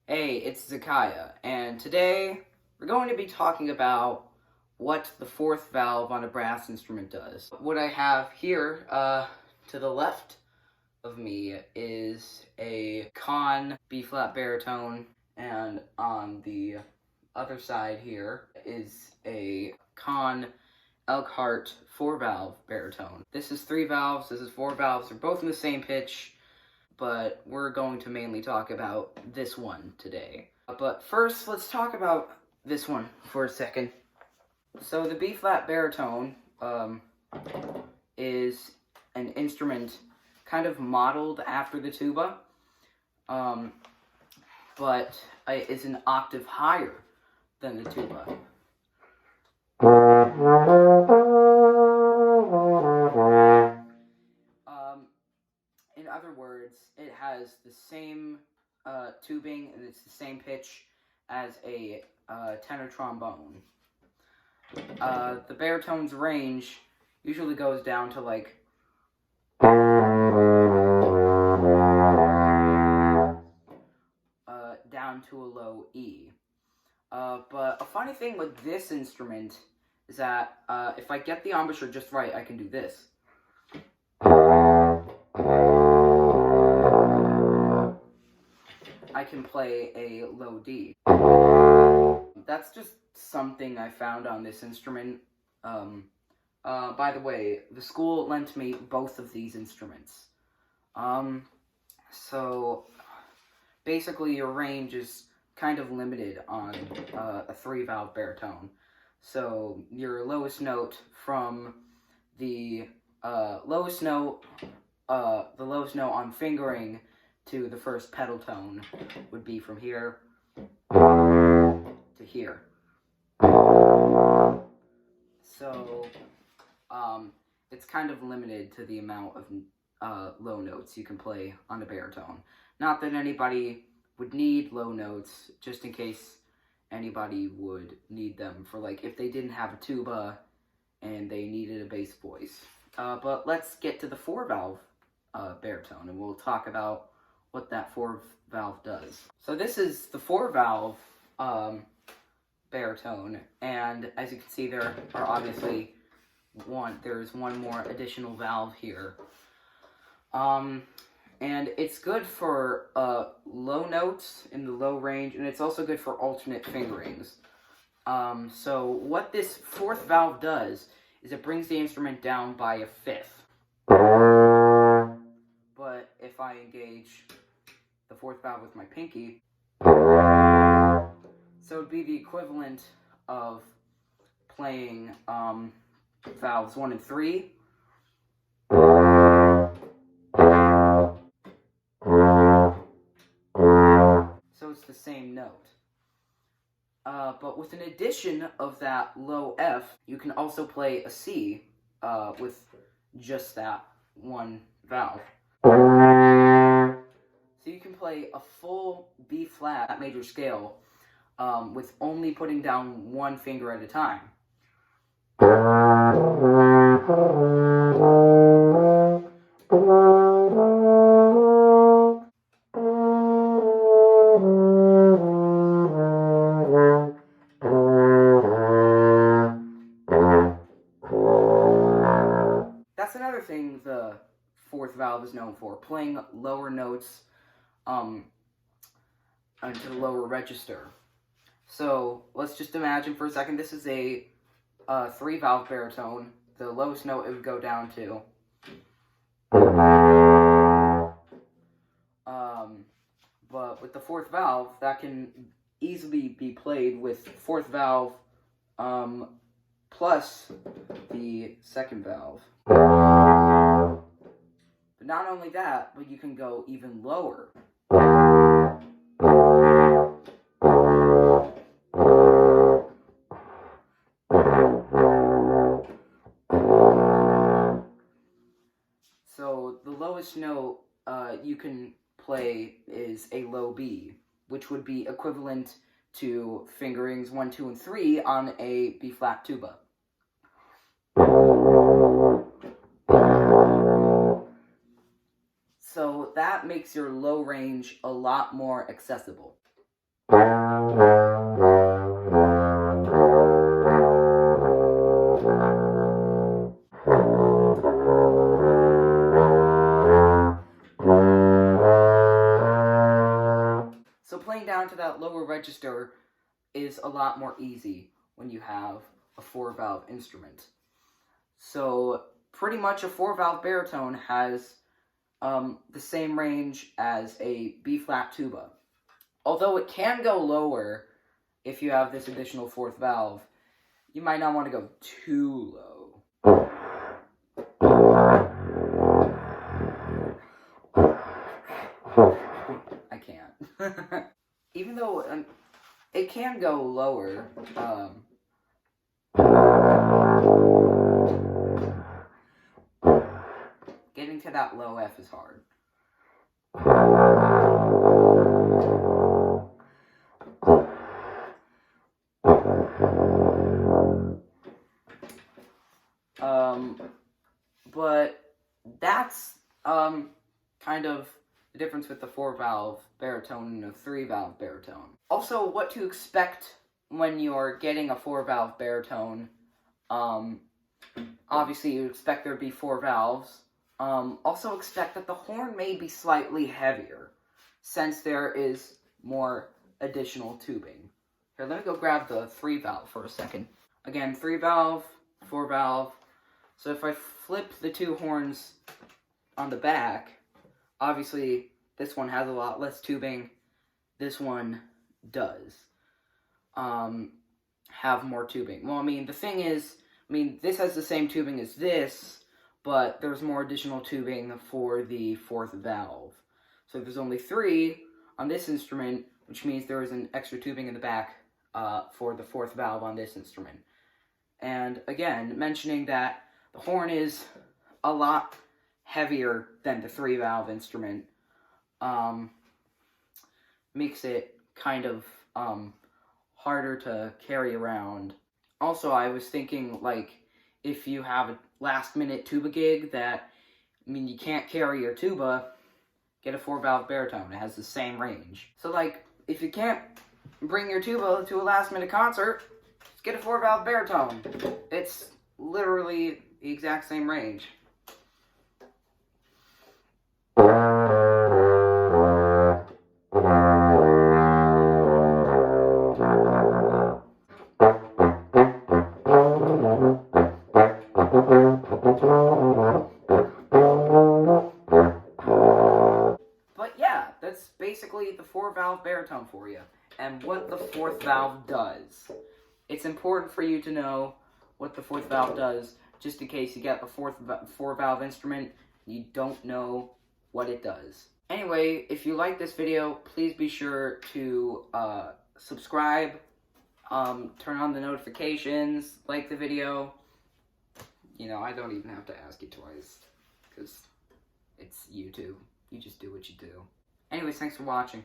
Hey, it's Zakaiah, and today we're going to be talking about what the fourth valve on a brass instrument does. What I have here, to the left of me is a con B-flat baritone, and on the other side here is a con Elkhart 4-valve baritone. This is 3 valves, this is 4 valves, they're both in the same pitch, but we're going to mainly talk about this one today. But first, let's talk about this one for a second. So the B-flat baritone is an instrument kind of modeled after the tuba, but is an octave higher than the tuba. In other words, it has the same tubing and it's the same pitch as a tenor trombone. The baritone's range usually goes down to like down to a low E. But a funny thing with this instrument is that if I get the embouchure just right, I can do this. I can play a low D. That's just something I found on this instrument. By the way, the school lent me both of these instruments. So basically your range is kind of limited on a 3-valve baritone. So your lowest note from the lowest note on fingering to the first pedal tone would be from here to here. So it's kind of limited to the amount of low notes you can play on a baritone. Not that anybody would need low notes, just in case anybody would need them for, like, if they didn't have a tuba and they needed a bass voice. But let's get to the 4-valve baritone, and we'll talk about what that 4-valve does. So this is the 4-valve baritone, and as you can see, there are obviously there's one more additional valve here. And it's good for low notes in the low range, and it's also good for alternate fingerings. So what this 4th valve does is it brings the instrument down by a 5th. But if I engage the 4th valve with my pinky, so it'd be the equivalent of playing valves 1 and 3. So it's the same note. But with an addition of that low F, you can also play a C with just that one valve. So you can play a full B-flat major scale with only putting down one finger at a time. That's another thing the 4th valve is known for, playing lower notes into the lower register. So let's just imagine for a second this is a 3-valve baritone. The lowest note it would go down to. But with the 4th valve, that can easily be played with 4th valve plus the 2nd valve. But not only that, but you can go even lower. So the lowest note you can play is a low B, which would be equivalent to fingerings 1, 2, and 3 on a B-flat tuba. So that makes your low range a lot more accessible. So playing down to that lower register is a lot more easy when you have a 4-valve instrument. So pretty much a 4-valve baritone has the same range as a B-flat tuba. Although it can go lower if you have this additional 4th valve, you might not want to go too low. I can't. Even though it can go lower, getting to that low F is hard. But that's kind of the difference with the 4-valve baritone and a 3-valve baritone. Also, what to expect when you're getting a 4-valve baritone. Obviously, you expect there to be 4 valves. Also expect that the horn may be slightly heavier, since there is more additional tubing. Here, let me go grab the 3-valve for a second. Again, 3-valve, 4-valve. So if I flip the 2 horns on the back, obviously this one has a lot less tubing. This one does have more tubing. Well, I mean, the thing is, this has the same tubing as this, but there's more additional tubing for the 4th valve. So there's only 3 on this instrument, which means there is an extra tubing in the back for the 4th valve on this instrument. And again, mentioning that the horn is a lot heavier than the 3-valve instrument makes it kind of harder to carry around. Also, I was thinking, like, if you have a last-minute tuba gig that, you can't carry your tuba, get a 4-valve baritone. It has the same range. So, like, if you can't bring your tuba to a last-minute concert, just get a 4-valve baritone. It's literally the exact same range. But yeah, that's basically the 4-valve baritone for you, and what the 4th valve does. It's important for you to know what the 4th valve does, just in case you get the 4-valve instrument, you don't know what it does. Anyway, if you like this video, please be sure to subscribe, turn on the notifications, like the video. I don't even have to ask you twice, because it's YouTube. You just do what you do. Anyways, thanks for watching.